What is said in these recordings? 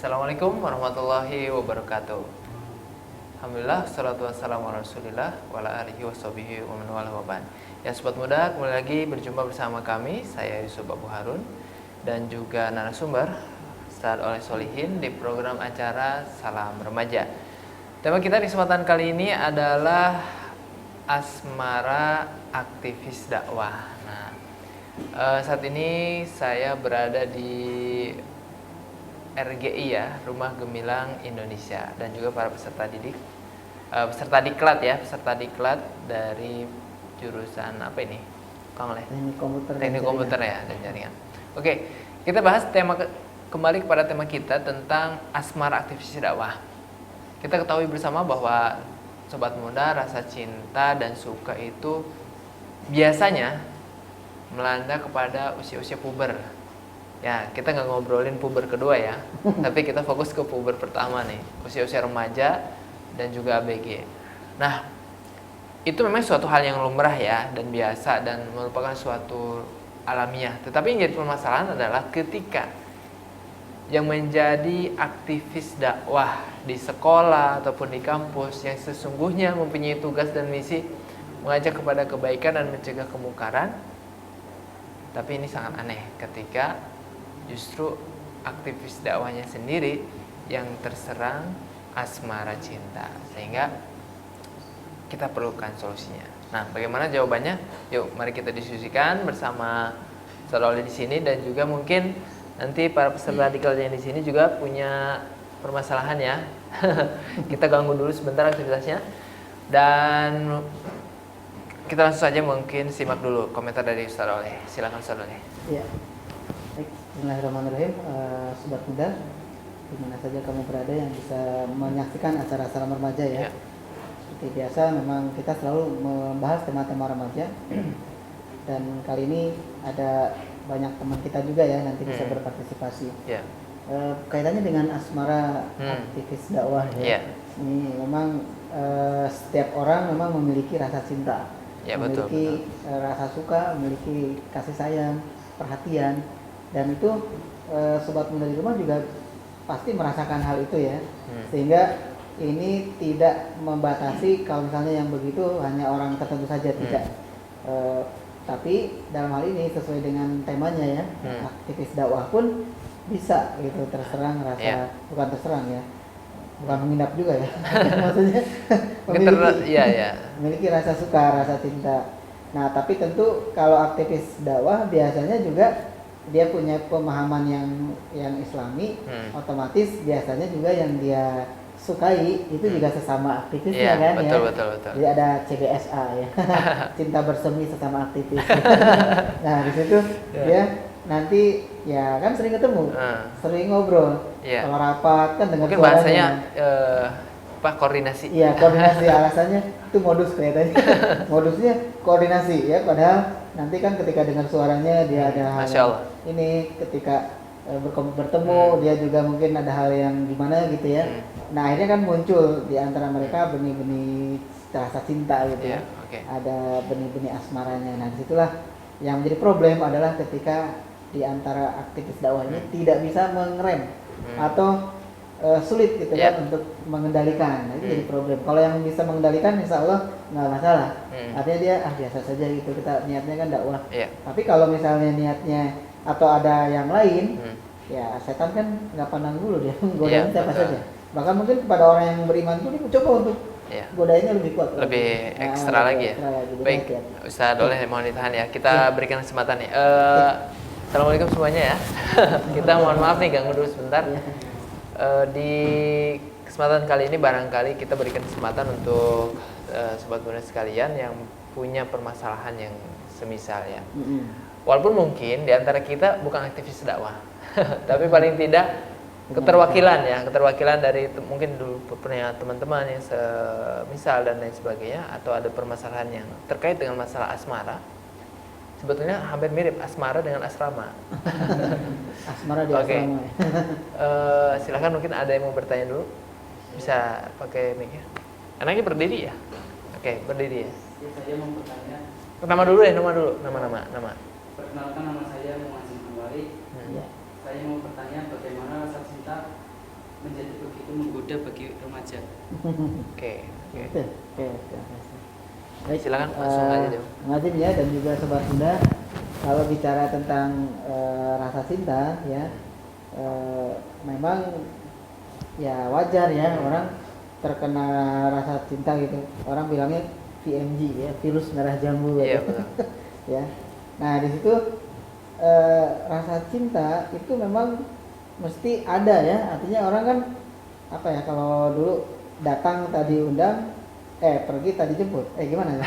Assalamualaikum warahmatullahi wabarakatuh. Alhamdulillah, salatu wassalamu ala rasulillah wa ala alihi wa sahbihi wa man wala wa ba'd. Ya sobat muda, kembali lagi berjumpa bersama kami, saya Yusuf Abu Harun dan juga narasumber Ustadz Oleh Solihin di program acara Salam Remaja. Tema kita di kesempatan kali ini adalah asmara aktivis dakwah. Nah, saat ini saya berada di RGI ya, Rumah Gemilang Indonesia, dan juga para peserta didik, peserta diklat dari jurusan apa ini? Kang Oleh? Teknik komputer ya dan jaringan. Oke, kita bahas kembali kepada tema kita tentang asmara aktivis dakwah. Kita ketahui bersama bahwa sobat muda, rasa cinta dan suka itu biasanya melanda kepada usia-usia puber. Ya, kita nggak ngobrolin puber kedua ya, tapi kita fokus ke puber pertama nih, usia-usia remaja dan juga ABG. Nah, itu memang suatu hal yang lumrah ya dan biasa dan merupakan suatu alamiah. Tetapi yang jadi permasalahan adalah ketika yang menjadi aktivis dakwah di sekolah ataupun di kampus yang sesungguhnya mempunyai tugas dan misi mengajak kepada kebaikan dan mencegah kemungkaran. Tapi ini sangat aneh ketika justru aktivis dakwahnya sendiri yang terserang asmara cinta, sehingga kita perlukan solusinya. Nah, bagaimana jawabannya? Yuk, mari kita diskusikan bersama Saudara di sini dan juga mungkin nanti para peserta diklat yang di sini juga punya permasalahan ya. Kita ganggu dulu sebentar aktivitasnya dan kita langsung saja mungkin simak dulu komentar dari Ustaz Oleh. Silakan Ustaz Oleh. Ya. Baik, bismillahirrahmanirrahim. Sobat muda, di mana saja kamu berada yang bisa menyaksikan acara Salam Remaja ya. Seperti biasa memang kita selalu membahas tema-tema remaja. Dan kali ini ada banyak teman kita juga ya nanti bisa berpartisipasi. Kaitannya dengan asmara aktivis dakwah ya. Ini memang setiap orang memang memiliki rasa cinta. Memiliki rasa suka, memiliki kasih sayang, perhatian, dan itu sobat muda di rumah juga pasti merasakan hal itu ya. Sehingga ini tidak membatasi kalau misalnya yang begitu hanya orang tertentu saja, tidak. Tapi dalam hal ini sesuai dengan temanya ya, aktivis dakwah pun bisa gitu terserang rasa, bukan terserang ya, bukan menginap juga ya. Maksudnya memiliki rasa suka, rasa cinta. Nah, tapi tentu kalau aktivis dakwah biasanya juga dia punya pemahaman yang Islami, otomatis biasanya juga yang dia sukai itu juga sesama aktivisnya kan betul. Jadi ada CBSA ya. Cinta bersemi sesama aktivis. Nah, di situ dia nanti ya kan sering ketemu, sering ngobrol. Kalau rapat kan dengar mungkin bahasanya koordinasi. Iya, koordinasi. Alasannya itu modus kelihatannya. Modusnya koordinasi ya, padahal nanti kan ketika dengar suaranya dia ada hal ini, ketika bertemu dia juga mungkin ada hal yang gimana gitu ya. Nah, akhirnya kan muncul di antara mereka benih-benih rasa cinta gitu ya. Ada benih-benih asmaranya. Nah, disitulah yang menjadi problem adalah ketika di antara aktivis dakwah ini tidak bisa mengerem atau sulit gitu kan untuk mengendalikan. Nah, itu jadi problem. Kalau yang bisa mengendalikan insya Allah nggak masalah. Artinya dia biasa saja gitu, kita niatnya kan dakwah. Tapi kalau misalnya niatnya atau ada yang lain, ya setan kan nggak pandang dulu, dia menggodain siapa saja. Bahkan mungkin kepada orang yang beriman pun dia mencoba untuk godainnya lebih kuat, lebih ekstra lagi ya. Baik, Ustaz Oleh mohon ditahan ya. Kita berikan kesempatan nih. Assalamualaikum semuanya ya. Kita mohon maaf nih ganggu dulu sebentar. Di kesempatan kali ini barangkali kita berikan kesempatan untuk sobat muda sekalian yang punya permasalahan yang semisal ya. Walaupun mungkin di antara kita bukan aktivis dakwah, tapi paling tidak keterwakilan dari mungkin dulu punya teman-teman yang semisal dan lain sebagainya, atau ada permasalahan yang terkait dengan masalah asmara. Sebetulnya hampir mirip asmara dengan asrama. Asmara di asrama. Silakan, mungkin ada yang mau bertanya dulu, bisa pakai mic ya. Enaknya berdiri ya. Oke, berdiri ya. Saya mau bertanya. Nama dulu ya, nama. Perkenalkan, nama saya Muhammad Anwari. Saya mau bertanya bagaimana rasa cinta menjadi begitu menggoda bagi remaja. Oke. Oke. Baik, Silakan langsung aja deh. Ngazim ya dan juga sobat muda, kalau bicara tentang rasa cinta ya, memang ya wajar ya orang terkena rasa cinta gitu. Orang bilangnya VMG ya, virus merah jambu gitu. Iya, betul. Ya. Nah, di situ rasa cinta itu memang mesti ada ya. Artinya orang kan apa ya, kalau dulu datang tadi undang, pergi tadi jemput, gimana ya?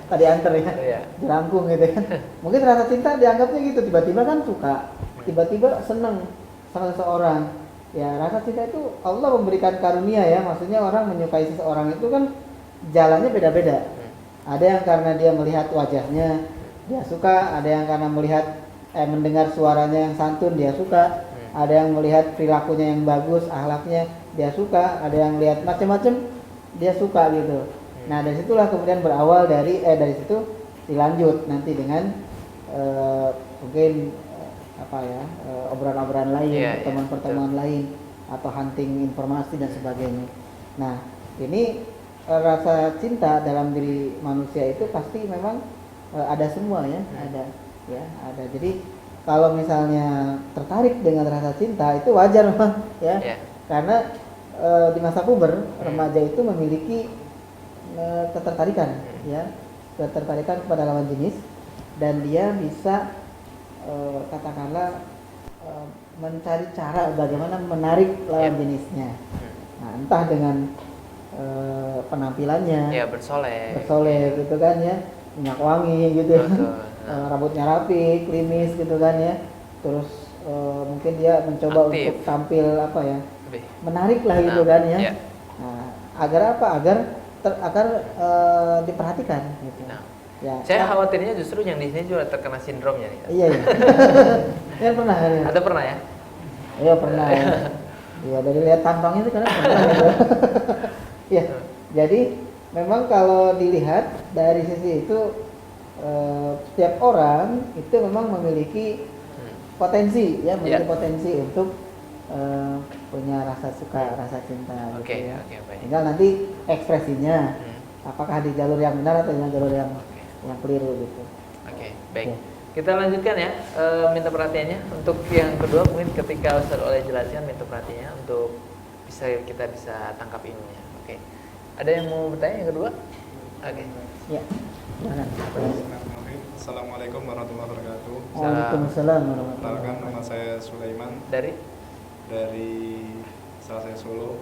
Tadi anter ya, Iya. dirangkung gitu kan. Mungkin rasa cinta dianggapnya gitu, tiba-tiba kan suka, tiba-tiba seneng sama seseorang. Ya rasa cinta itu Allah memberikan karunia ya, maksudnya orang menyukai seseorang itu kan jalannya beda-beda. Ada yang karena dia melihat wajahnya dia suka, ada yang karena melihat mendengar suaranya yang santun dia suka, ada yang melihat perilakunya yang bagus, akhlaknya dia suka, ada yang lihat macam-macam dia suka gitu. Nah dari situlah kemudian berawal dari situ dilanjut nanti dengan mungkin obrolan-obrolan lain, pertemuan-pertemuan lain atau hunting informasi dan sebagainya. Nah ini rasa cinta dalam diri manusia itu pasti memang ada semua ya, ada. Jadi kalau misalnya tertarik dengan rasa cinta itu wajar memang ya, karena di masa puber remaja itu memiliki ketertarikan kepada lawan jenis, dan dia bisa katakanlah mencari cara bagaimana menarik lawan jenisnya. Nah, entah dengan penampilannya, bersolek gitu kan ya, minyak wangi gitu, rambutnya rapi, klimis gitu kan ya, terus mungkin dia mencoba untuk tampil menarik lah gitu kan ya. Nah, agar apa? Agar diperhatikan gitu. Nah, ya, saya khawatirnya justru yang di sini juga terkena sindromnya nih. Iya. Kan pernah kan ya? Ada pernah ya? Iya pernah. Iya, dari lihat tampangnya itu karena pernah gitu. Ya, jadi memang kalau dilihat dari sisi itu setiap orang itu memang memiliki potensi ya, potensi untuk punya rasa suka, rasa cinta gitu ya. Tinggal nanti ekspresinya apakah di jalur yang benar atau di jalur yang keliru gitu. Baik. Kita lanjutkan ya, minta perhatiannya untuk yang kedua, mungkin ketika Ustaz Oleh jelaskan minta perhatiannya untuk kita bisa tangkap ilmunya. Ada yang mau bertanya yang kedua? Ya. Assalamualaikum warahmatullahi wabarakatuh. Waalaikumsalam warahmatullahi wabarakatuh. Nama saya Sulaiman. Dari Salsai Solo.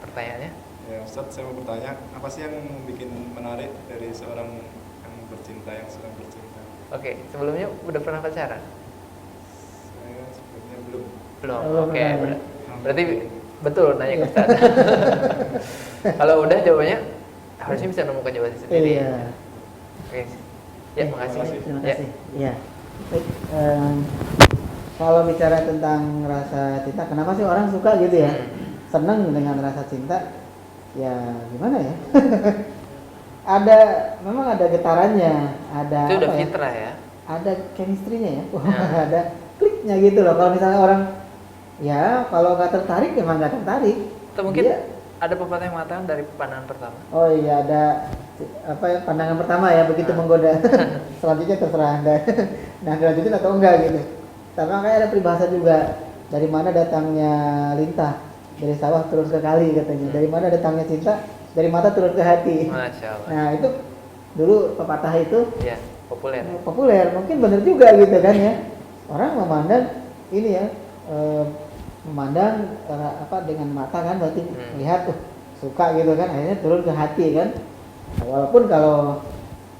Pertanyaannya? Ya Ustadz, saya mau bertanya, apa sih yang membuat menarik dari seorang yang bercinta, yang sedang bercinta? Sebelumnya udah pernah pacaran? Saya sebenarnya belum. Berarti betul nanya ke Ustaz. Kalau udah jawabannya harusnya bisa menemukan jawaban sendiri. Iya. Makasih. Terima kasih. Iya. Baik. Kalau bicara tentang rasa cinta, kenapa sih orang suka gitu ya? Senang dengan rasa cinta? Ya gimana ya? Memang ada getarannya, ada itu udah fitrah ya? Ada chemistry-nya ya, ada kliknya gitu loh. Kalau misalnya orang kalau nggak tertarik emang nggak tertarik. Atau mungkin ada pepatah yang mengatakan dari pandangan pertama. Oh iya, ada pandangan pertama ya, begitu menggoda. Selanjutnya terserah Anda. Nah, dilanjutin atau enggak gitu. Tapi makanya ada peribahasa juga, dari mana datangnya lintah, dari sawah turun ke kali katanya. Dari mana datangnya cinta, dari mata turun ke hati. Masya Allah. Nah itu dulu pepatah itu populer. Mungkin benar juga gitu kan ya. Orang memandang ini ya, memandang dengan mata kan, berarti melihat suka gitu kan, akhirnya turun ke hati kan. Walaupun kalau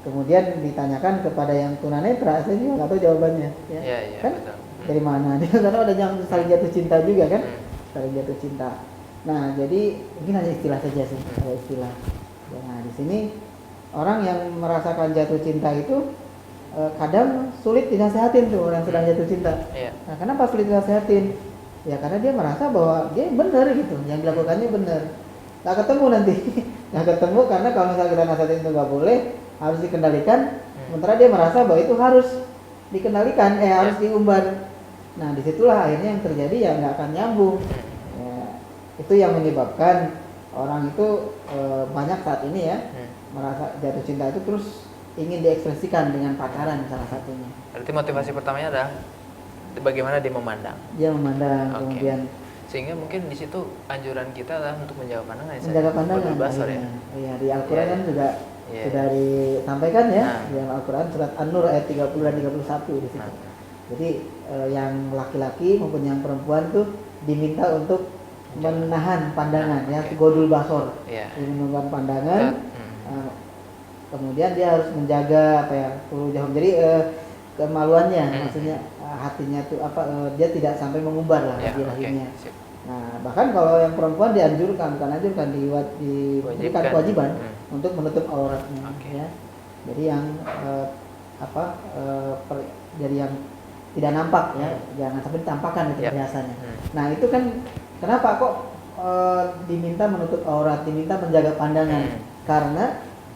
kemudian ditanyakan kepada yang tunanetra, saya juga nggak tahu jawabannya ya. Kan betul. Dari mana dia, karena ada yang saling jatuh cinta juga kan, saling jatuh cinta. Nah jadi mungkin hanya istilah saja sih, ada istilah. Nah di sini orang yang merasakan jatuh cinta itu kadang sulit dinasehatin tuh orang sedang jatuh cinta. Nah kenapa sulit dinasehatin? Ya karena dia merasa bahwa dia benar gitu, yang dilakukannya benar. Nggak ketemu nanti, nggak ketemu karena kalau misalnya kita nasehatin itu nggak boleh, harus dikendalikan. Sementara dia merasa bahwa itu harus dikendalikan, harus diumbar. Nah disitulah akhirnya yang terjadi ya nggak akan nyambung. Ya, itu yang menyebabkan orang itu banyak saat ini ya merasa jatuh cinta itu terus ingin diekspresikan dengan pacaran salah satunya. Berarti motivasi pertamanya adalah bagaimana dia memandang. Dia memandang, Oke. kemudian Sehingga mungkin di situ anjuran kita adalah untuk menjaga pandangan. Ya, menjaga pandangan. Qadul basar ya. Iya, di Al-Quran Iya, kan juga iya. sudah disampaikan ya Nah. di dalam Al-Quran surat An-Nur ayat 30 dan 31 di situ. Nah. Jadi yang laki-laki maupun yang perempuan tuh diminta untuk menahan pandangan ya, Oke. godul basor. Iya. Menahan pandangan. Hmm. Kemudian dia harus menjaga apa ya, furujahum. Jadi kemaluannya, maksudnya hatinya tuh dia tidak sampai mengumbar lah Ya, di oke. rahimnya. Sip. Nah, bahkan kalau yang perempuan dianjurkan, bukan anjurkan, diberikan kewajiban untuk menutup auratnya. Oke. Ya. Jadi yang jadi yang tidak nampak ya, jangan sampai ditampakkan itu Yap. perhiasannya. Nah itu kan kenapa kok diminta menutup aurat, diminta menjaga pandangan? Karena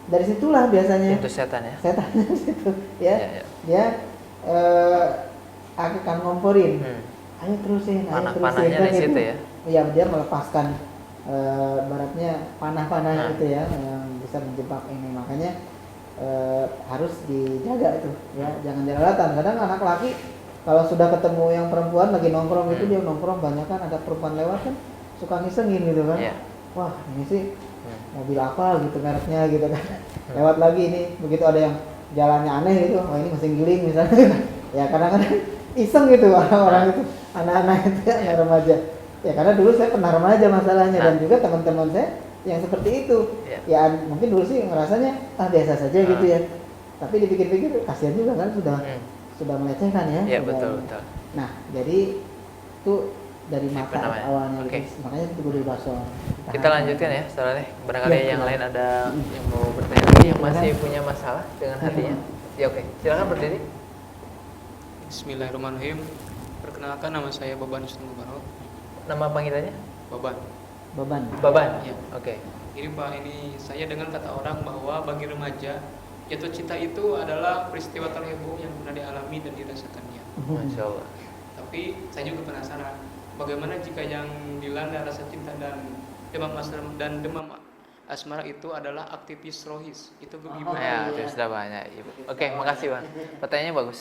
dari situlah biasanya Itu setan ya. setannya di situ ya, Ya, ya. dia akan ngomporin, ayo terusin, ayo terusin Panah-panahnya kan di situ ya. Iya, dia melepaskan baratnya panah-panah Nah. itu ya yang bisa menjebak ini, makanya harus dijaga itu ya, jangan jelalatan. Kadang anak laki kalau sudah ketemu yang perempuan lagi nongkrong itu, dia nongkrong banyak kan ada perempuan lewat kan suka ngisengin gitu kan. Iya. Wah ini sih mobil apa gitu mereknya gitu kan. Lewat lagi ini, begitu ada yang jalannya aneh gitu, oh ini mesin giling misalnya. Ya kadang-kadang iseng gitu orang-orang itu, anak-anak itu ya, anak remaja. Ya karena dulu saya pernah remaja masalahnya, dan juga teman-teman saya yang seperti itu. Ya mungkin dulu sih ngerasanya biasa saja gitu ya. Tapi dipikir-pikir kasihan juga kan, sudah melecehkan ya. Iya, Sudah- betul. Nah, jadi itu dari Itu mata namanya. awalnya Oke. gitu. Makanya itu godul basor. Kita lanjutkan ya, setelah barangkali Iya, yang silakan. lain ada yang mau bertanya lagi, yang masih Silakan. punya masalah dengan hatinya. Ya oke, silakan berdiri. Bismillahirrahmanirrahim. Perkenalkan, nama saya Baban Husnul Mubarak. Nama panggilannya? Baban. Beban. Baban. Ya. Oke. Ini Pak, ini saya dengar kata orang bahwa bagi remaja jatuh cinta itu adalah peristiwa terheboh yang pernah dialami dan dirasakannya. Masya Allah. Tapi saya juga penasaran, bagaimana jika yang dilanda rasa cinta dan demam asmara itu adalah aktivis rohis? Itu bagaimana? Ya, iya. itu sudah banyak. Oke, makasih Bang. Pertanyaannya bagus.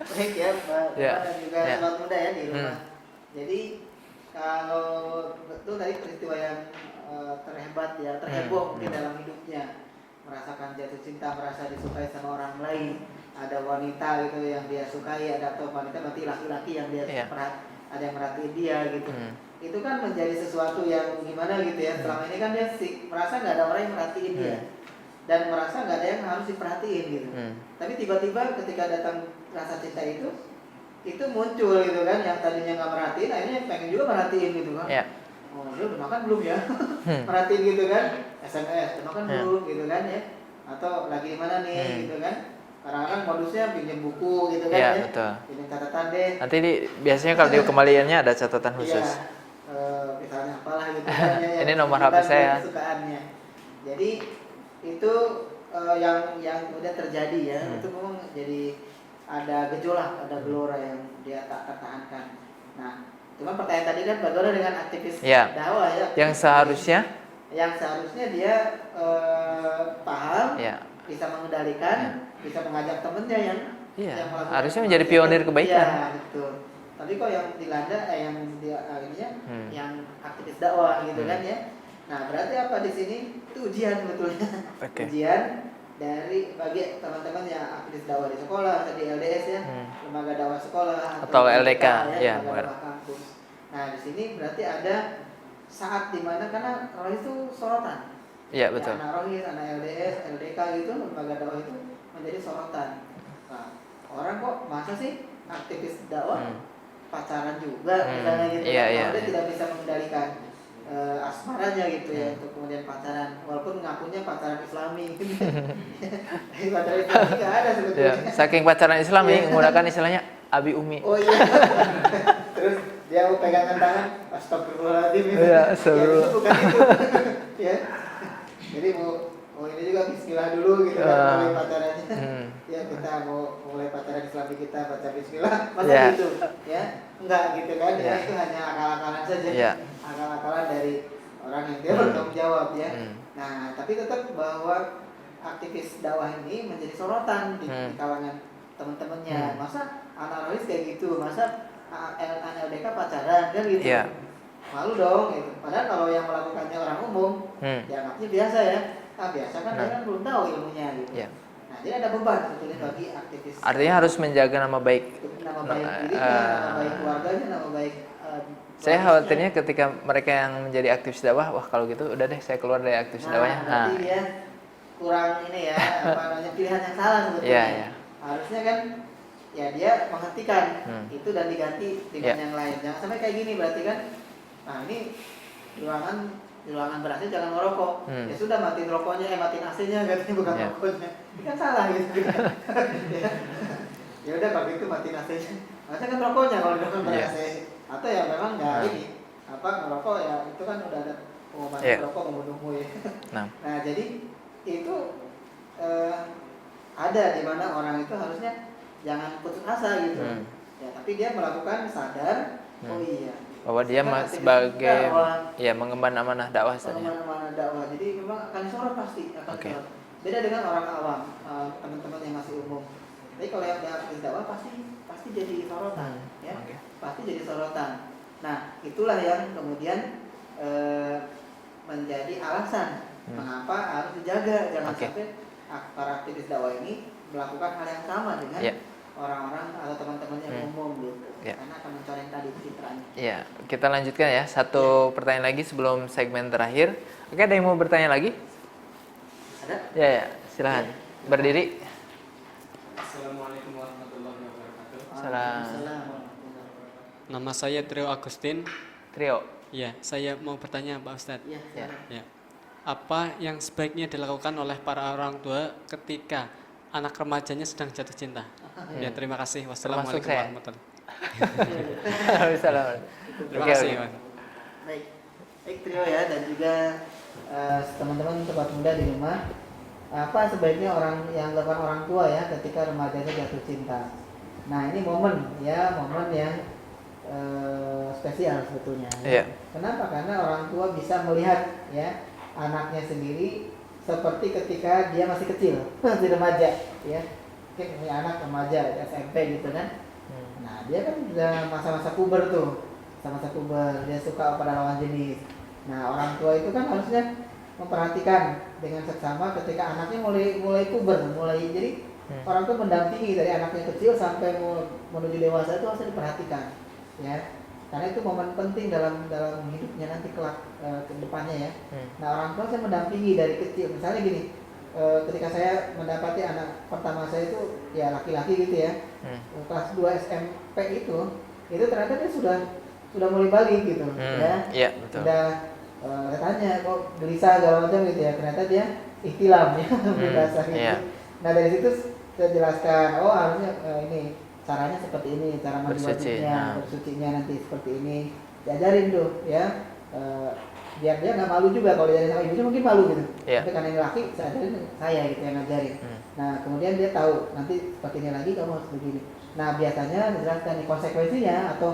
Baik ya, Pak. Ya. Dan juga Ya. sobat muda ya di rumah. Jadi kalau itu tadi peristiwa yang terhebat ya, terheboh mungkin dalam hidupnya, merasakan jatuh cinta, merasa disukai sama orang lain, ada wanita gitu yang dia sukai, ada atau wanita berarti laki-laki yang dia Iya. ada yang merhatiin dia gitu. Itu kan menjadi sesuatu yang gimana gitu ya. Selama ini kan dia merasa nggak ada orang yang merhatiin dia, dan merasa nggak ada yang harus diperhatiin gitu. Tapi tiba-tiba ketika datang rasa cinta itu muncul gitu kan, yang tadinya nggak merhatiin akhirnya pengen juga merhatiin gitu kan. Ya. Oh dia udah makan belum ya? Merhatiin gitu kan, SMS udah makan belum gitu kan ya, atau lagi di mana nih gitu kan. Kadang-kadang modusnya pinjam buku gitu kan Iya, ya, betul. pinjam catatan deh. Nanti biasanya kalau di kembaliannya ada catatan khusus. Iya, misalnya apalah gitu kan ya, Ini nomor bukan HP saya. kesukaannya. Jadi itu yang udah terjadi ya, itu memang jadi ada gejolak, ada gelora yang dia tak tertahankan. Nah, cuman pertanyaan tadi kan bagaimana dengan aktivis Ya. dakwah ya? Yang seharusnya dia paham, ya. bisa mengendalikan, bisa mengajak temennya yang Iya, melakukan harusnya menjadi pionir kebaikan. Iya, betul. Tapi kok yang dilanda yang dia akhirnya yang aktivis dakwah gitu kan ya. Nah, berarti apa di sini? Itu ujian sebetulnya. Oke. Ujian bagi teman-teman yang aktivis dakwah di sekolah, di LDS ya, lembaga dakwah sekolah Atau LDK, ya, lembaga dakwah kampus. Nah, di sini berarti ada saat dimana karena rohis itu sorotan. Iya, betul. Ya, anak rohis, anak LDS, LDK gitu, lembaga dakwah itu menjadi sorotan. Nah, orang kok masa sih aktivis dakwah pacaran juga misalnya gitu, Iya, kan? iya, Kalau dia iya. tidak bisa mengendalikan asmaranya gitu ya, untuk kemudian pacaran, walaupun ngakunya pacaran Islami gitu. Pacaran Islami nggak ada Ya, sebetulnya. saking pacaran Islam Iya. ini menggunakan istilahnya abi umi. Oh iya. Terus dia mau pegangan tangan, astagfirullahaladzim. Iya, Ya, astagfirullah. itu bukan itu. Ya. Jadi mau ini juga bismillah dulu gitu kan, mulai pacarannya. ya kita mau mulai pacaran Islami kita baca bismillah, masa Yeah. gitu ya, enggak gitu kan ya, Yeah. itu hanya akal-akalan saja, Yeah. akal-akalan dari orang yang dia bertanggung jawab ya. Nah tapi tetap bahwa aktivis dakwah ini menjadi sorotan di kalangan teman-temannya. Masa anak Rohis kayak gitu, masa anak LDK pacaran kan gitu. Yeah. Malu dong gitu. Padahal kalau yang melakukannya orang umum, dianggapnya biasa ya. Ah biasa kan dia kan belum tahu ilmunya gitu. Yeah. Nah jadi ada beban sebetulnya bagi aktivis. Artinya harus menjaga nama baik. Nama baik dirinya, nama baik keluarganya, nama baik. Saya khawatirnya ketika mereka yang menjadi aktivis dakwah, wah kalau gitu udah deh saya keluar dari aktivis dakwahnya. Berarti dia kurang ini ya, apa namanya, pilihan yang salah sebetulnya. Iya, iya. Harusnya kan ya dia menghentikan itu dan diganti dengan yang lain. Jangan sampai kayak gini berarti kan. Nah ini di ruangan ber-AC jangan ngerokok. Ya sudah matiin rokoknya, matiin AC-nya katanya, bukan rokoknya. Ini kan salah gitu. Ya udah kalau gitu matiin AC-nya. Maksudnya kan rokoknya kalau di ruangan ber-AC. Atau ya memang nggak ini apa ngerokok ya itu kan udah ada pengumuman rokok membunuhmu ya. Nah jadi itu ada di mana orang itu harusnya jangan putus asa gitu. Ya tapi dia melakukan sadar oh iya bahwa dia sebagai ya mengemban amanah dakwah saja. Mengemban amanah dakwah. Jadi memang akan disorot pasti akan disorot. Beda dengan orang awam, teman-teman yang masih umum. Tapi kalau yang aktivis dakwah pasti jadi sorotan ya. Pasti jadi sorotan. Nah, itulah yang kemudian menjadi alasan mengapa harus dijaga jangan sampai para aktivis dakwah ini melakukan hal yang sama dengan orang-orang atau teman-teman yang umum gitu. Karena akan mencoreng tadi citranya. Iya, kita lanjutkan ya. Satu pertanyaan lagi sebelum segmen terakhir. Oke, ada yang mau bertanya lagi? Ada? Ya, silakan. Berdiri. Assalamualaikum warahmatullahi wabarakatuh. Salam. Nama saya Trio Agustin. Trio. Ya, saya mau bertanya Pak Ustadz. Ya. Apa yang sebaiknya dilakukan oleh para orang tua ketika anak remajanya sedang jatuh cinta? Ya, terima kasih. Wassalamualaikum warahmatullahi wabarakatuh. Terima kasih. Baik Trio ya, dan juga teman-teman tempat muda di rumah. Apa sebaiknya yang dilakukan orang tua ya ketika remajanya jatuh cinta? Nah ini momen yang spesial sebetulnya. Kenapa? Karena orang tua bisa melihat ya anaknya sendiri seperti ketika dia masih kecil, masih remaja, ya. Mungkin ini anak remaja SMP gitu kan. Nah dia kan udah masa-masa puber tuh, masa-masa puber, dia suka pada lawan jenis. Nah orang tua itu kan harusnya memperhatikan dengan seksama ketika anaknya mulai puber, jadi orang tua mendampingi dari anaknya kecil sampai menuju dewasa itu harus diperhatikan. Ya, karena itu momen penting dalam hidupnya nanti kelak ke depannya ya. Nah orang tua saya mendampingi dari kecil, misalnya gini, ketika saya mendapati anak pertama saya itu ya laki-laki gitu ya, kelas 2 SMP itu ternyata dia sudah mulai balik gitu ya. Iya betul. Udah saya tanya kok gelisah segala macam gitu ya, ternyata dia ihtilam ya bahasa gitu. Nah dari situ saya jelaskan, oh harusnya ini caranya seperti ini, cara mandi wajibnya, bersucinya nanti seperti ini, diajarin tuh ya, biar dia nggak malu juga kalau diajarin sama ibunya mungkin malu gitu, tapi karena ini laki, saya gitu yang ngajarin. Nah kemudian dia tahu nanti seperti ini lagi kamu harus begini. Nah biasanya dijelaskan nih konsekuensinya atau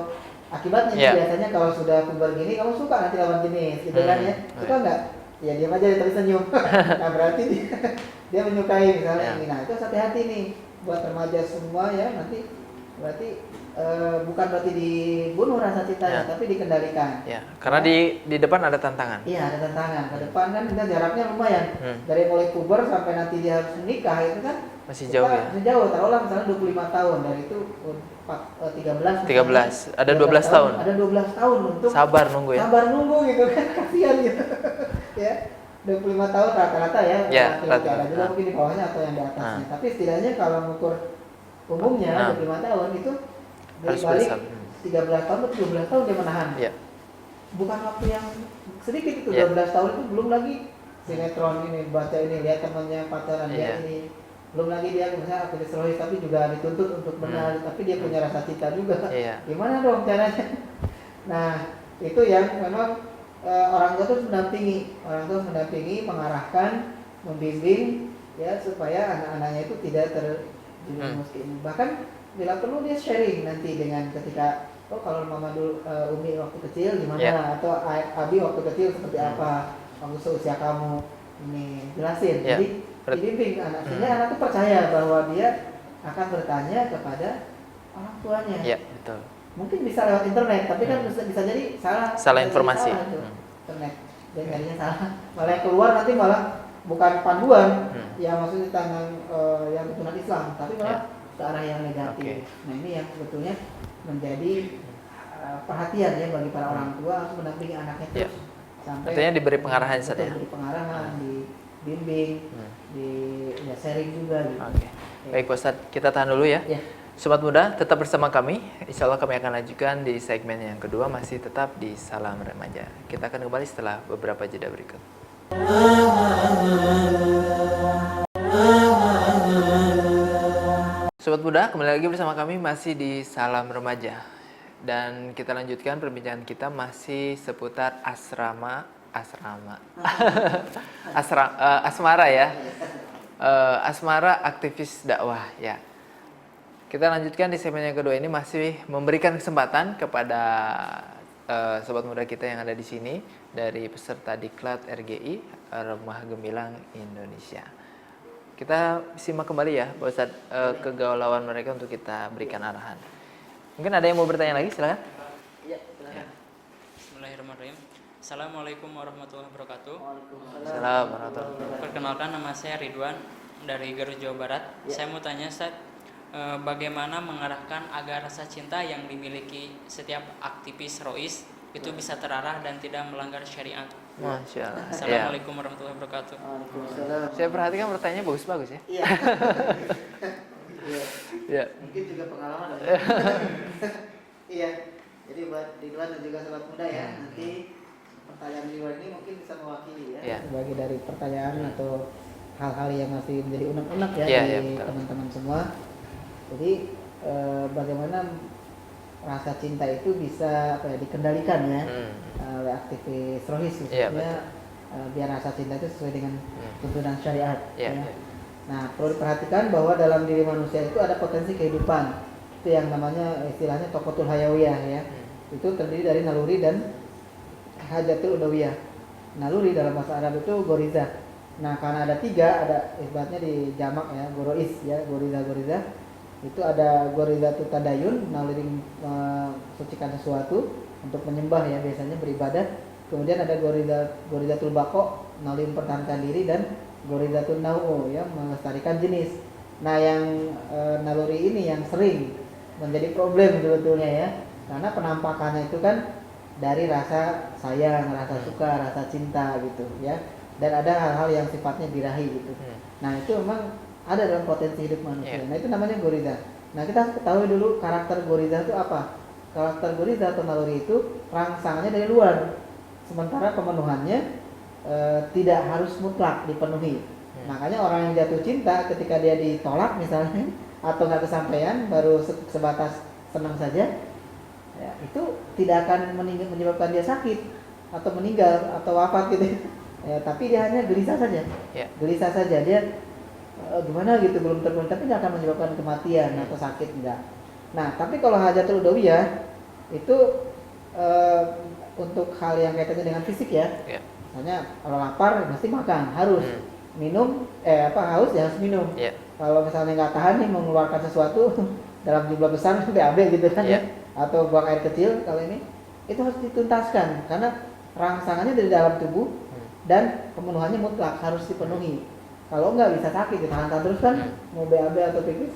akibatnya biasanya kalau sudah puber gini kamu suka nanti lawan jenis, gitu kan ya, suka nggak? Ya diam aja terus senyum. Nah berarti dia menyukai misalnya ini. Nah itu hati-hati nih buat remaja semua ya, nanti berarti bukan berarti dibunuh rasa cintanya, tapi dikendalikan. Ya, karena di depan ada tantangan. Iya ada tantangan. Ke depan kan kita jaraknya lumayan. Dari mulai puber sampai nanti dia harus menikah itu kan masih jauh ya. Masih jauh. Taruhlah misalnya 25 tahun dari itu 13. Ada 12 tahun. Ada 12 tahun untuk sabar nunggu ya. Sabar nunggu gitu kan, kasihan gitu. Ya. 25 tahun rata-rata ya. Rata-rata. Ada juga mungkin di bawahnya atau yang di atasnya. Tapi setidaknya kalau mengukur umumnya 25 tahun itu dari balik 13 tahun atau 12 tahun dia menahan. Bukan waktu yang sedikit itu, 12 tahun itu belum lagi sinetron ini, baca ini, lihat temannya pacaran, lihat ini. Belum lagi dia misalnya aktivis Rohis tapi juga dituntut untuk benar, tapi dia punya rasa cinta juga. Gimana dong caranya? Nah, itu yang memang orang tua terus mendampingi, mengarahkan, membimbing ya supaya anak-anaknya itu tidak Bahkan bila perlu dia sharing nanti dengan ketika kalau Mama Umi waktu kecil gimana atau Abi waktu kecil seperti apa, waktu seusia kamu ini jelasin. Jadi dibimbing anak sehingga anak itu percaya bahwa dia akan bertanya kepada orang tuanya. Iya, betul. Mungkin bisa lewat internet, tapi kan bisa jadi salah informasi. Internet dan jadinya salah. Malah yang keluar nanti malah bukan panduan yang maksudnya tentang yang tuntunan Islam, tapi malah ke arah yang negatif. Nah ini yang sebetulnya menjadi perhatian ya bagi para orang tua harus mendampingi anaknya terus sampai. Artinya diberi pengarahan saja. Diberi pengarahan, dibimbing, di sharing juga. Gitu. Baik Pak Ustadz, kita tahan dulu ya. Sobat Muda, tetap bersama kami. Insya Allah kami akan lanjutkan di segmen yang kedua, masih tetap di Salam Remaja. Kita akan kembali setelah beberapa jeda berikut. Sobat Muda, kembali lagi bersama kami masih di Salam Remaja. Dan kita lanjutkan perbincangan kita masih seputar asmara ya. Asmara aktivis dakwah ya. Kita lanjutkan di segmen yang kedua ini masih memberikan kesempatan kepada sobat muda kita yang ada di sini dari peserta Diklat RGI Rumah Gemilang Indonesia. Kita simak kembali ya Pak Ustadz kegalauan mereka untuk kita berikan arahan. Mungkin ada yang mau bertanya lagi, silakan. Iya, silakan. Bismillahirrahmanirrahim. Assalamualaikum warahmatullahi wabarakatuh. Assalamualaikum warahmatullahi wabarakatuh. Perkenalkan, nama saya Ridwan dari Garut, Jawa Barat. Saya mau tanya Ustaz, bagaimana mengarahkan agar rasa cinta yang dimiliki setiap aktivis Rois itu bisa terarah dan tidak melanggar syariat? Masya Allah. Assalamualaikum warahmatullahi wabarakatuh. Saya perhatikan pertanyaannya bagus-bagus ya. Iya. Ya. Mungkin juga pengalaman. Iya. Jadi buat Ridwan dan juga sobat muda ya, nanti pertanyaan Ridwan ini mungkin bisa mewakili ya. Sebagai dari pertanyaan atau hal-hal yang masih menjadi unek-unek ya dari teman-teman semua. Jadi bagaimana rasa cinta itu bisa dikendalikan ya oleh aktivis Rohis khususnya biar rasa cinta itu sesuai dengan tuntunan syariat. Nah perlu diperhatikan bahwa dalam diri manusia itu ada potensi kehidupan, itu yang namanya istilahnya tokotul hayawiyah ya. Itu terdiri dari naluri dan hajatul udawiyah. Naluri dalam bahasa Arab itu goriza. Nah karena ada tiga, ada ibaratnya di jamak ya, gorois ya, goriza. Itu ada gorizatul tadayun, naluri mensucikan sesuatu untuk menyembah ya, biasanya beribadah. Kemudian ada gorizatul baqo, naluri mempertahankan diri, dan gorizatul nau'u ya, melestarikan jenis. Nah yang naluri ini yang sering menjadi problem sebetulnya ya, karena penampakannya itu kan dari rasa sayang, rasa suka, rasa cinta gitu ya. Dan ada hal-hal yang sifatnya birahi gitu. Nah itu memang ada dalam potensi hidup manusia. Nah itu namanya goriza. Nah kita ketahui dulu karakter goriza itu apa. Karakter goriza atau naluri itu rangsangannya dari luar, sementara pemenuhannya tidak harus mutlak dipenuhi. Makanya orang yang jatuh cinta ketika dia ditolak misalnya atau nggak kesampaian, baru sebatas senang saja ya, itu tidak akan menyebabkan dia sakit atau meninggal atau wafat gitu ya, tapi dia hanya gelisah saja. Gelisah saja dia gimana gitu, belum terpenuhi, tapi tidak akan menyebabkan kematian atau sakit, enggak. Nah tapi kalau hajatul udawiyah itu untuk hal yang kaitannya dengan fisik ya. Misalnya kalau lapar mesti makan, harus minum haus ya harus minum. Kalau misalnya nggak tahan nih mengeluarkan sesuatu dalam jumlah besar BAB gitu kan ya, atau buang air kecil, kalau ini itu harus dituntaskan karena rangsangannya dari dalam tubuh dan pemenuhannya mutlak harus dipenuhi. Kalau enggak bisa sakit, ditahan terus kan, mau BAB atau pipis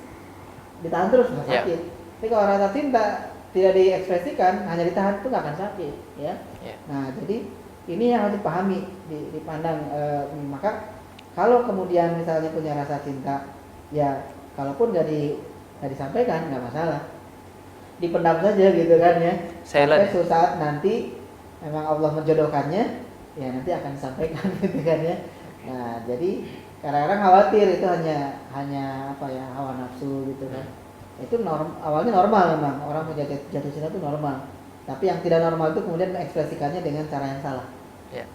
ditahan terus bisa sakit. Tapi kalau rasa cinta tidak diekspresikan, hanya ditahan itu nggak akan sakit ya. Nah jadi ini yang harus dipahami, dipandang. Maka kalau kemudian misalnya punya rasa cinta, ya kalaupun nggak disampaikan nggak masalah, dipendam saja gitu kan ya. Sampai suatu saat nanti memang Allah menjodohkannya, ya nanti akan disampaikan gitu kan ya. Nah jadi kadang-kadang khawatir itu hanya hawa nafsu gitu kan. Itu awalnya normal, memang orang jatuh cinta itu normal. Tapi yang tidak normal itu kemudian mengekspresikannya dengan cara yang salah.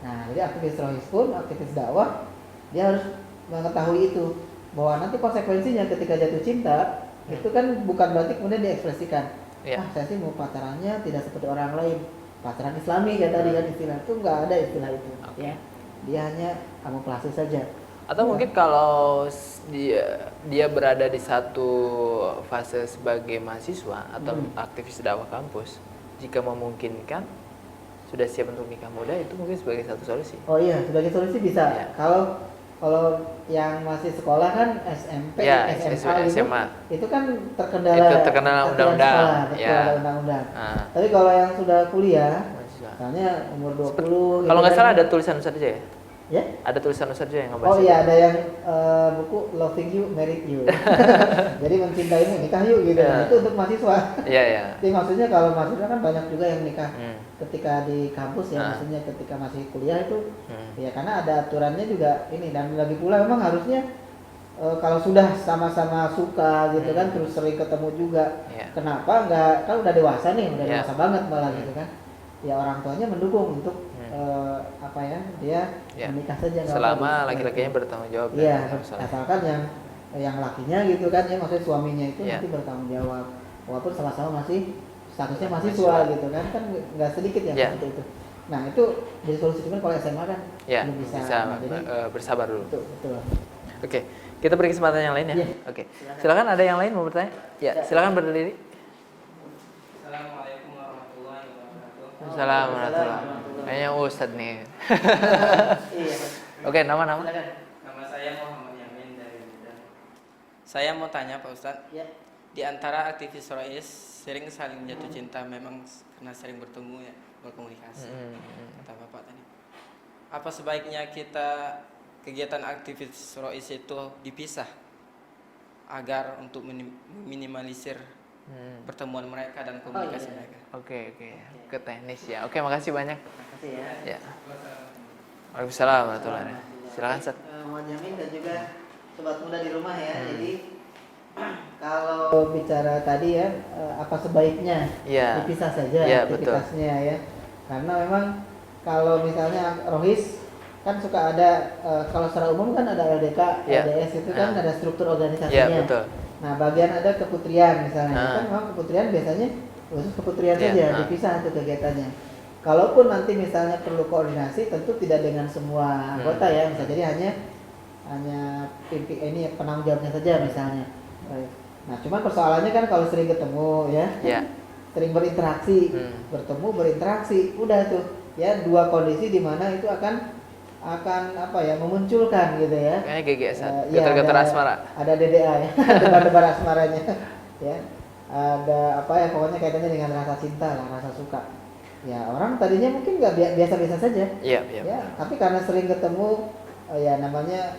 Nah jadi aktivis Rohis pun, aktivis dakwah, dia harus mengetahui itu bahwa nanti konsekuensinya ketika jatuh cinta itu kan bukan berarti kemudian diekspresikan. Iya. Saya sih mau pacarannya tidak seperti orang lain, pacaran Islami kayak tadi kan istilah itu nggak ada istilah itu. Oke. Ya, dia hanya kamuflase saja. Atau mungkin kalau dia berada di satu fase sebagai mahasiswa atau aktivis dakwah kampus, jika memungkinkan sudah siap untuk nikah muda, itu mungkin sebagai satu solusi. Oh iya, sebagai solusi bisa. Iya. Kalau yang masih sekolah kan SMP, Ya, SMA, SMA. itu kan terkendala Itu terkendala undang-undang. sekolah, betul, Ya. ada undang-undang. Nah, Tapi kalau yang sudah kuliah, mahasiswa. misalnya umur 20 Kalau nggak kan, salah ada tulisan Ustadz aja ya? ya? Ada tulisan Ustadz aja yang ngebahas Oh itu. iya, ada yang buku Loving You, Married You. Jadi mencintaimu, nikah yuk gitu. Ya. Itu untuk mahasiswa. Iya, iya. Jadi maksudnya kalau mahasiswa kan banyak juga yang nikah ketika di kampus ya, Ah. maksudnya ketika masih kuliah itu Hmm. ya karena ada aturannya juga ini, dan lagi pula memang harusnya kalau sudah sama-sama suka gitu kan, terus sering ketemu juga, Iya. kenapa nggak, kan udah dewasa nih, udah Iya. dewasa banget malah gitu kan, ya orang tuanya mendukung untuk apa ya, dia Iya. menikah saja nggak Selama apa-apa. laki-lakinya bertanggung jawab. dan Iya, nggak masalah. asalkan yang lakinya gitu kan ya, maksudnya suaminya itu Iya. nanti bertanggung jawab walaupun sama-sama masih statusnya Mahasiswa. mahasiswa gitu kan nggak sedikit yang Iya. seperti itu. Nah itu jadi solusi, cuman kalau SMA kan Ya, belum bisa. bisa Nah, jadi bersabar dulu. betul, betul. Oke, kita beri kesempatan yang lain ya. Iya. Oke, silakan, ada yang lain mau bertanya? Ya, silakan berdiri. Assalamualaikum warahmatullahi wabarakatuh. Assalamualaikum. Kayaknya Ustadz nih. Iya. Oke, nama-nama. Silakan. Nama saya Muhammad Yamin dari Medan. Saya mau tanya Pak Ustadz, Ya. di antara aktivis Rois sering saling jatuh cinta memang karena sering bertemu ya, berkomunikasi. Kata Bapak tadi. Apa sebaiknya kita kegiatan aktivis Rois itu dipisah agar untuk meminimalisir pertemuan mereka dan komunikasi iya. mereka? Oke, ke teknis ya. Oke, makasih banyak. Makasih ya. Ya. Waalaikumsalam warahmatullahi wabarakatuh. Silakan, Ustaz. Muhammad Yamin dan juga sobat muda di rumah ya. Jadi kalau bicara tadi ya, apa sebaiknya Iya. dipisah saja Iya, betul. aktivitasnya ya. Karena memang kalau misalnya Rohis kan suka ada kalau secara umum kan ada LDK, Iya. LDS itu kan ada struktur organisasinya. Iya, betul. Nah, bagian ada keputrian misalnya. Ah. Kan memang keputrian biasanya khusus keputrian Iya, saja, ah. dipisah untuk kegiatannya. Kalaupun nanti misalnya perlu koordinasi, tentu tidak dengan semua anggota ya, bisa jadi hanya penanggung jawabnya saja misalnya. Nah, cuman persoalannya kan kalau sering ketemu ya, Ya. sering berinteraksi, bertemu berinteraksi, udah tuh ya dua kondisi di mana itu akan apa ya, memunculkan gitu ya. Kayaknya GGS, Iya, getar-getar ada- asmara. Ada DDA ya, debar-debar asmaranya ya. Ada apa ya, pokoknya kaitannya dengan rasa cinta lah, rasa suka. Ya orang tadinya mungkin nggak biasa-biasa saja. Iya. Ya, tapi karena sering ketemu ya namanya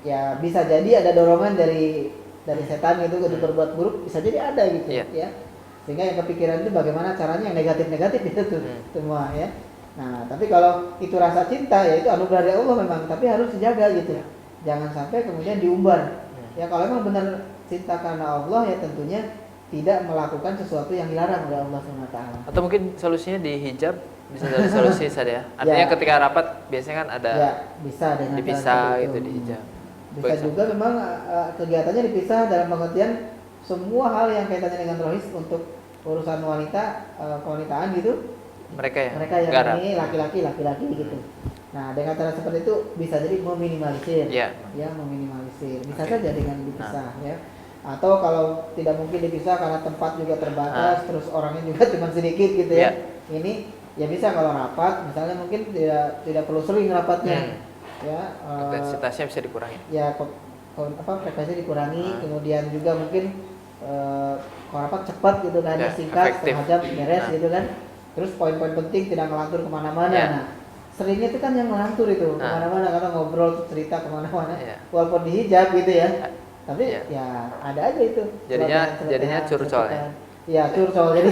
ya bisa jadi ada dorongan dari setan gitu untuk berbuat buruk, bisa jadi ada gitu Iya. ya. Sehingga yang kepikiran itu bagaimana caranya yang negatif-negatif itu tuh semua ya. Nah, tapi kalau itu rasa cinta ya itu anugerah dari Allah memang, tapi harus dijaga gitu. Jangan sampai kemudian diumbar. Ya kalau memang benar cinta karena Allah ya tentunya tidak melakukan sesuatu yang dilarang oleh Allah SWT. Atau mungkin solusinya di hijab, bisa jadi solusi saja ya. Artinya Ya. ketika rapat biasanya kan ada Ya, bisa dengan cara dipisah seperti gitu itu. di hijab. Bisa Baik, juga memang kegiatannya dipisah dalam pengertian semua hal yang kaitannya dengan rohis untuk urusan wanita, kewanitaan gitu. mereka yang Mereka yang garap. ini laki-laki gitu. Nah, dengan cara seperti itu bisa jadi meminimalisir. Iya. Ya, meminimalisir. Bisa Oke. saja dengan dipisah ya. Atau kalau tidak mungkin dipisah karena tempat juga terbatas, terus orangnya juga cuma sedikit gitu ya. Ini ya bisa kalau rapat, misalnya mungkin tidak perlu sering rapatnya. Ya, Intensitasnya bisa dikurangi. ya frekuensi dikurangi, kemudian juga mungkin kalau rapat cepat gitu kan, Ya, singkat, efektif. setengah jam beres Nah. gitu kan. Terus poin-poin penting tidak ngelantur kemana-mana. Ya. Nah, seringnya itu kan yang ngelantur itu Nah. kemana-mana, karena ngobrol cerita kemana-mana, Ya. walaupun dihijab gitu ya. Tapi Ya. ya ada aja itu. Jadinya celotehan, curcol ya? Iya, curcol jadi.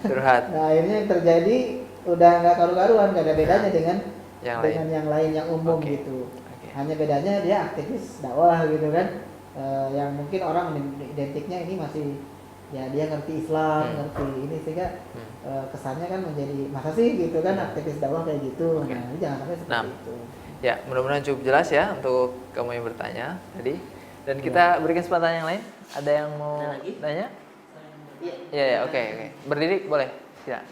Curhat. Nah, akhirnya yang terjadi udah nggak karu-karuan, nggak ada bedanya dengan Yang dengan lain. yang lain yang umum Oke. gitu. Oke. Hanya bedanya dia aktivis dakwah gitu kan. Yang mungkin orang identiknya ini masih ya dia ngerti Islam, ngerti ini, sehingga kesannya kan menjadi masa sih gitu kan aktivis dakwah kayak gitu. Oke. Nah, ini jangan sampai seperti Nah. itu. Ya, mudah-mudahan cukup jelas ya untuk kamu yang bertanya tadi. Dan kita berikan kesempatan yang lain. Ada yang mau Ada lagi? tanya? Iya. Iya, oke. Berdiri boleh. Silakan.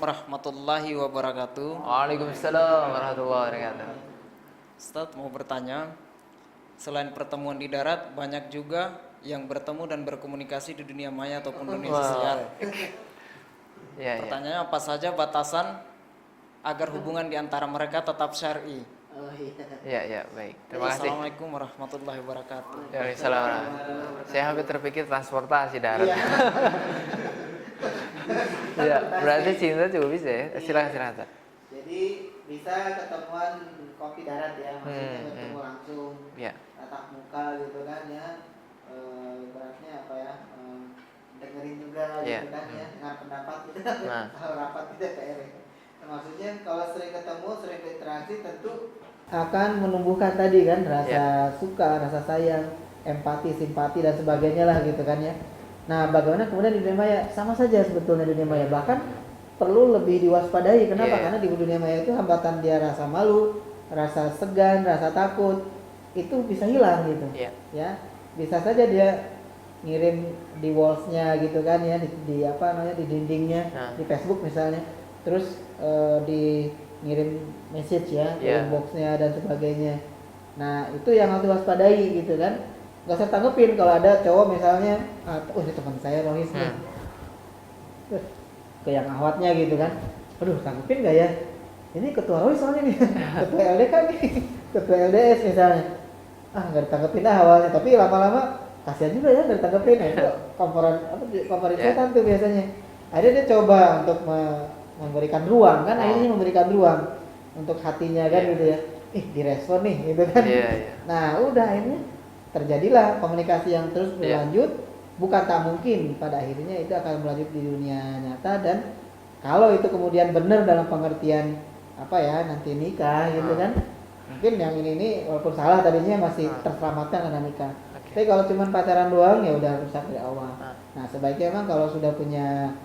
Warahmatullahi wabarakatuh. Waalaikumsalam warahmatullahi wabarakatuh. Ustadz mau bertanya, selain pertemuan di darat, banyak juga yang bertemu dan berkomunikasi di dunia maya ataupun dunia Wah. sosial. Iya, iya. Pertanyaannya apa saja batasan agar hubungan di antara mereka tetap syar'i? Oh iya. Iya, iya, baik. Terima kasih. Assalamualaikum warahmatullahi wabarakatuh. Waalaikumsalam. Saya hampir terpikir transportasi darat. Iya, berarti cinta juga bisa ya. Silakan. Jadi bisa ketemuan kopi darat ya, maksudnya bertemu langsung, Iya. tatap muka gitu kan ya. Ibaratnya apa ya? Dengerin juga Iya. gitu kan ya, dengar pendapat gitu. Nah. Kalau rapat di DPR ya. Nah, maksudnya kalau sering ketemu, sering berinteraksi tentu akan menumbuhkan tadi kan rasa suka, rasa sayang, empati, simpati dan sebagainya lah gitu kan ya. Nah, bagaimana kemudian di dunia maya sama saja sebetulnya dunia maya, bahkan perlu lebih diwaspadai. Kenapa? Iya. Karena di dunia maya itu hambatan dia rasa malu, rasa segan, rasa takut itu bisa hilang gitu. Iya. Ya, bisa saja dia ngirim di walls-nya gitu kan ya, di apa namanya, di dindingnya, Nah. di Facebook misalnya, terus di ngirim message ya, di Iya. inbox-nya dan sebagainya. Nah, itu yang harus diwaspadai gitu kan. Gak usah tanggepin kalau ada cowok misalnya, oh ini teman saya Rohis nih, ke yang awatnya gitu kan, aduh tanggepin gak ya, ini ketua Rohis soalnya nih, ketua LDK nih, ketua LDS misalnya, gak ditanggepin awalnya, tapi lama-lama kasihan juga ya gak ditanggepin. Nah, itu komporin setan tuh biasanya. Akhirnya dia coba untuk memberikan ruang kan, akhirnya memberikan ruang untuk hatinya kan gitu ya, direspon nih gitu kan. Nah udah akhirnya terjadilah komunikasi yang terus berlanjut. Bukan tak mungkin pada akhirnya itu akan berlanjut di dunia nyata, dan kalau itu kemudian benar dalam pengertian apa ya, nanti nikah gitu kan, mungkin yang ini walaupun salah tadinya masih terselamatkan karena nikah. Tapi kalau cuma pacaran doang ya udah rusak dari awal. Nah sebaiknya memang kalau sudah punya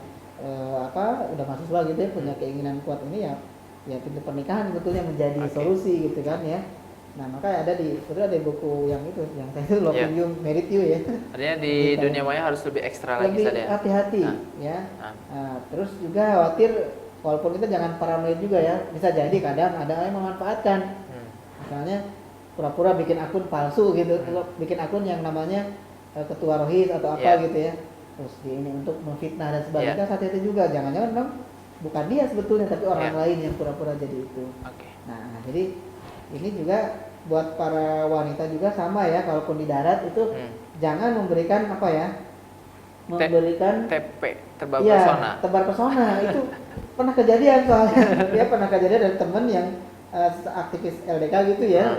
udah mahasiswa gitu ya, punya keinginan kuat ini ya pintu pernikahan sebetulnya menjadi solusi gitu kan ya. Nah makanya ada di buku yang itu, yang saya itu Loving You, Married You ya. Artinya di dunia maya harus lebih ekstra lagi lebih saja. hati-hati ya. Nah, terus juga khawatir, walaupun kita jangan paranoid juga ya, bisa jadi kadang ada yang memanfaatkan. Misalnya pura-pura bikin akun palsu gitu, bikin akun yang namanya ketua Rohis atau apa gitu ya. Terus ini untuk memfitnah dan sebagainya. Hati-hati juga, jangan-jangan memang bukan dia sebetulnya tapi orang lain yang pura-pura jadi itu. Nah, jadi ini juga buat para wanita juga sama ya, kalaupun di darat itu jangan memberikan apa ya, memberikan TP, tebar pesona. Tebar pesona itu pernah kejadian soalnya. Dia pernah kejadian dari temen yang aktivis LDK gitu ya.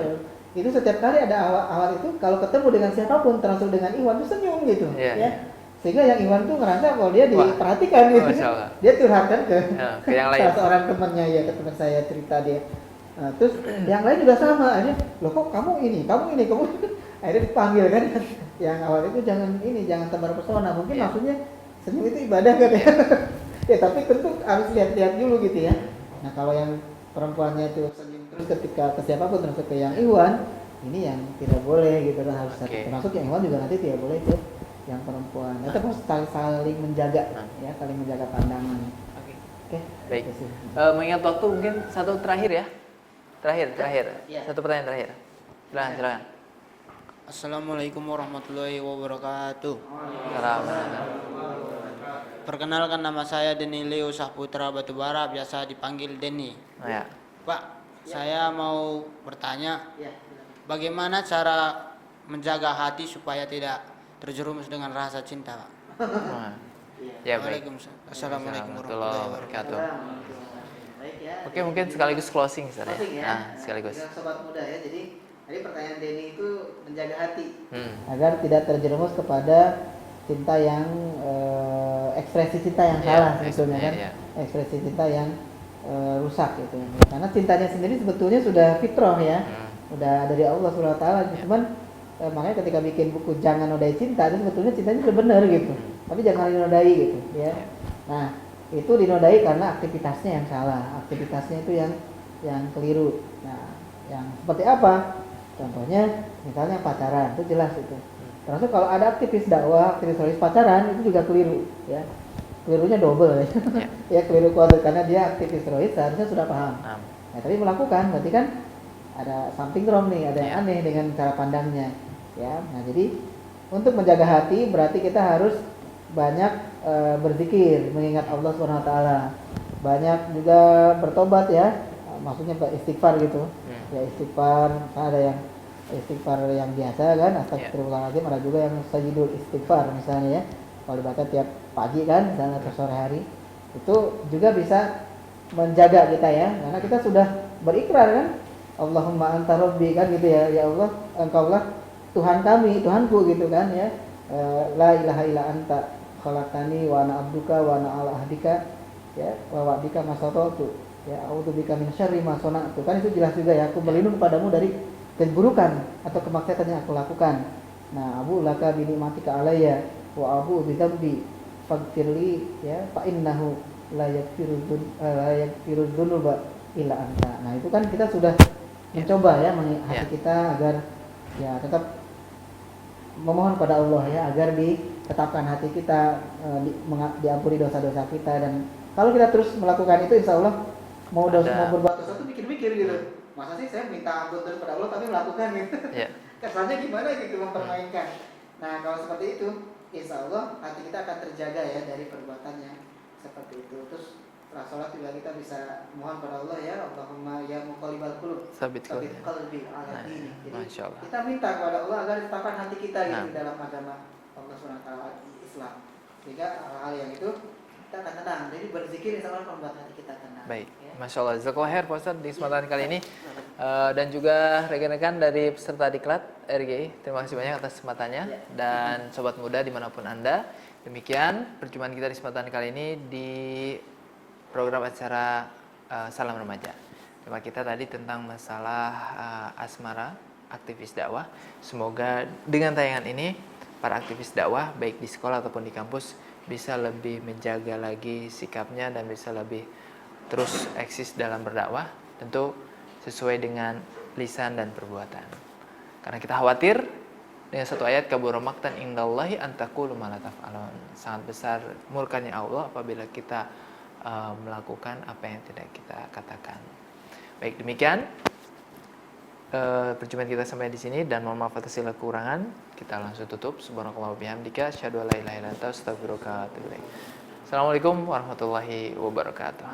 Itu setiap kali ada awal itu kalau ketemu dengan siapapun, termasuk dengan Iwan, itu senyum gitu ya. Sehingga yang Iwan tuh ngerasa kalau dia diperhatikan gitu. Dia curhatkan ke yang lain. salah seorang temannya ya, ke teman saya cerita dia. Terus yang lain juga sama aja, loh kok kamu ini akhirnya dipanggil kan. Yang awal itu jangan tebar pesona, mungkin maksudnya senyum itu ibadah kan ya. Ya tapi tentu harus lihat dulu gitu ya. Nah kalau yang perempuannya itu senyum terus ketika ke siapapun, termasuk ke yang Iwan, ini yang tidak boleh gitu kan, harus termasuk yang Iwan juga nanti tidak boleh itu yang perempuan. Itu harus saling menjaga ya, saling menjaga pandangan. Oke. Baik. Mengingat waktu mungkin satu terakhir ya. Terakhir. Satu pertanyaan terakhir. Silakan. Assalamualaikum warahmatullahi wabarakatuh. Perkenalkan, nama saya Denny Leo Saputra Batubara, biasa dipanggil Denny. Pak, saya mau bertanya, bagaimana cara menjaga hati supaya tidak terjerumus dengan rasa cinta, Pak? Ya baik. Assalamualaikum warahmatullahi wabarakatuh. Oke, mungkin sekaligus closing saja. Sekaligus. Sobat muda ya. Jadi tadi pertanyaan Denny itu menjaga hati agar tidak terjerumus kepada cinta yang ekspresi cinta yang salah sebetulnya kan. Ekspresi cinta yang rusak gitu. Karena cintanya sendiri sebetulnya sudah fitrah ya. Udah dari Allah SWT. Cuman makanya ketika bikin buku Jangan Nodai Cinta, itu sebetulnya cintanya sudah benar gitu. Tapi jangan dinodai gitu ya. Nah, itu dinodai karena aktivitasnya yang salah. Aktivitasnya itu yang yang keliru. Nah, yang seperti apa? Contohnya misalnya pacaran, itu jelas itu. Termasuk kalau ada aktivis dakwah, aktivis rois pacaran, itu juga keliru, ya. Kelirunya double ya. Ya keliru kuadrat karena dia aktivis rois seharusnya sudah paham. Nah, tapi melakukan berarti kan ada something wrong nih, ada yang aneh dengan cara pandangnya, ya. Nah, jadi untuk menjaga hati berarti kita harus banyak berzikir, mengingat Allah Subhanahu wa taala. Banyak juga bertobat ya. Maksudnya istighfar gitu. Ya istighfar, ada yang istighfar yang biasa kan, astagfirullahaladzim, ada juga yang sajidul istighfar misalnya ya. Kalau dibaca tiap pagi kan, misalnya atau sore hari, itu juga bisa menjaga kita ya, karena kita sudah berikrar kan, Allahumma anta rabbi kan gitu ya, ya Allah engkaulah Tuhan kami, Tuhanku gitu kan ya, la ilaha illa anta khalaqtani wa ana abduka wa ana ala ahdika ya wa wa'dika masatatu ya a'udzubika min syarri ma sana'tu, kan itu jelas juga ya, aku berlindung padamu dari keburukan atau kemaksiatan yang aku lakukan. Nah, abu laka bi ni'matika alayya wa abu bi dzambi faghfirli ya fa innahu la yaghfiru dzunuba illa anta. Nah, itu kan kita sudah mencoba ya hati kita agar ya tetap memohon pada Allah ya agar ditetapkan hati kita diampuni dosa-dosa kita, dan kalau kita terus melakukan itu insya Allah mau berbuat dosa itu mikir-mikir gitu. Masa sih saya minta ampun pada Allah tapi melakukan gitu. Kesannya gimana gitu mempermainkan. Nah, kalau seperti itu insya Allah hati kita akan terjaga ya dari perbuatannya seperti itu. Terus setelah sholat juga kita bisa mohon pada Allah ya, Allahumma ya muqallibal qulub sabit qalbi ala dini. Jadi kita minta kepada Allah agar ditetapkan hati kita gitu di dalam agama Allah Subhanahu wa taala Islam. Sehingga hal-hal yang itu kita akan tenang. Jadi berzikir insya Allah membuat hati kita tenang. Baik. Ya. Masya Allah. Jazakallahu khair Pak Ustadz di kesempatan kali ini. Dan juga rekan-rekan dari peserta diklat RGI, terima kasih banyak atas kesempatannya. Dan sobat muda dimanapun Anda, demikian perjumpaan kita di kesempatan kali ini di program acara Salam Remaja. Tema kita tadi tentang masalah asmara aktivis dakwah. Semoga dengan tayangan ini para aktivis dakwah baik di sekolah ataupun di kampus bisa lebih menjaga lagi sikapnya dan bisa lebih terus eksis dalam berdakwah, tentu sesuai dengan lisan dan perbuatan. Karena kita khawatir dengan satu ayat, kabura maqtan indallahi an taqulu ma la taf'alun. Sangat besar murkanya Allah apabila kita melakukan apa yang tidak kita katakan. Baik, demikian perjumpaan kita sampai di sini, dan mohon maaf atas segala kekurangan. Kita langsung tutup. Subhanallah bihamdika asyhadu an la ilaha illa anta astaghfiruka wa atubu ilaik. Assalamualaikum warahmatullahi wabarakatuh.